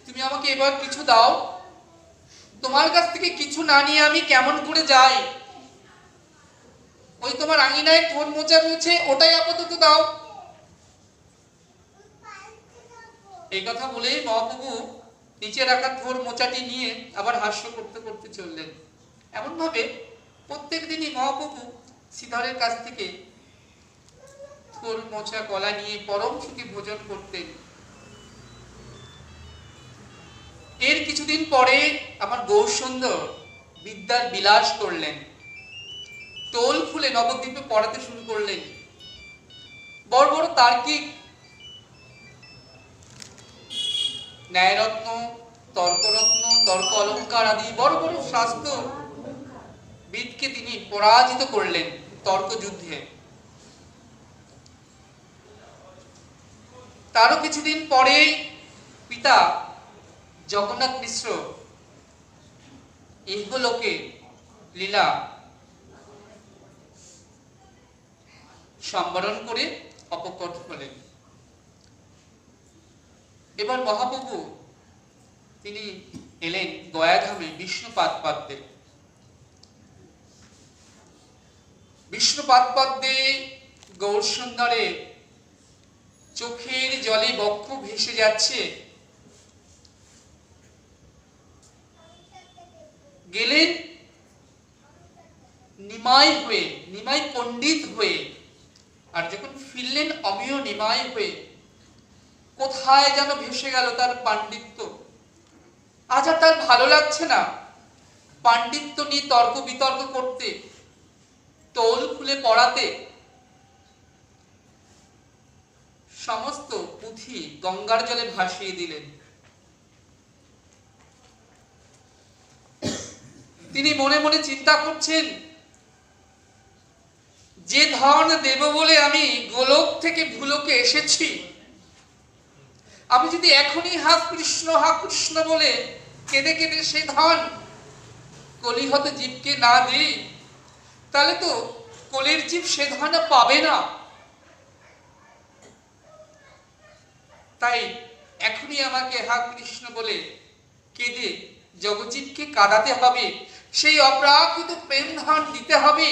তুমি আমাকে এবার কিছু দাও, তোমার কাছ থেকে কিছু না নিয়ে আমি কেমন করে যাই? ওই তোমার আঙিনায় ঠোঁট মোচা রয়েছে, ওটাই আপাতত দাও। এই কথা বলেই মহাপ্রভু নিচে রাখা থোর মোচাটি নিয়ে আবার হাস্য করতে করতে চললেন। এমন ভাবে প্রত্যেক দিনই মহাপ্রভু শ্রীধরের কাছ থেকে থোর মোচা কলা নিয়ে পরম সুখে ভোজন করতেন। এর কিছুদিন পরে আমার গৌরসুন্দর বিদ্যার বিলাস করলেন, টোল খুলে নবদ্বীপে পড়াতে শুরু করলেন। বড় বড় তার্কিক, ন্যায়রত্ন, তর্করত্ন, তর্ক অলঙ্কার আদি বড় বড় শাস্ত্র বিদকে তিনি পরাজিত করলেন তর্ক যুদ্ধে। তারও কিছুদিন পরে পিতা জগন্নাথ মিশ্র ইহলোকে লীলা সম্বরণ করে অপকট হলেন। এবার মহাপ্রভু তিনি এলেন গয়াধামে বিষ্ণুপাদ পাদ্যে। বিষ্ণুপাদ পাদ্যে গৌরসুন্দরে চোখের জলে বক্ষ ভেসে যাচ্ছে। গেলেন নিমাই হয়ে, নিমাই পণ্ডিত হয়ে, আর যখন ফিরলেন অমিয় নিমাই হয়ে। কোথায় যেন ভেসে গেল তার পাণ্ডিত্য। আজ আর তার ভালো লাগছে না পাণ্ডিত্য নিয়ে তর্ক বিতর্ক করতে, টোল খুলে পড়াতে। সমস্ত পুঁথি গঙ্গার জলে ভাসিয়ে দিলেন। তিনি মনে মনে চিন্তা করছেন, যে ধন দেব বলে আমি গোলক থেকে ভুলোকে এসেছি, আমি যদি এখনই হা কৃষ্ণ বলে কেঁদে কেঁদে সে ধন কলিহত জীবকে না দিই, তাহলে তো কলির জীব সে ধন পাবে না। তাই এখনই আমাকে হা কৃষ্ণ বলে কেঁদে জগজীবকে কাঁদাতে হবে, সেই অপ্রাকৃত প্রেম ধন দিতে হবে।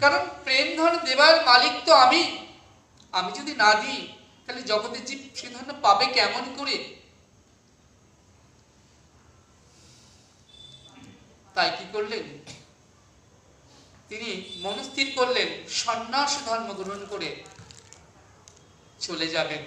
কারণ প্রেম ধন দেবার মালিক তো আমি। আমি যদি না দিই তাহলে জগতের জীব সে ধন পাবে কেমন করে? তাই কি করলেন? তিনি মনস্থির করলেন সন্ন্যাস ধর্ম গ্রহণ করে চলে যাবেন।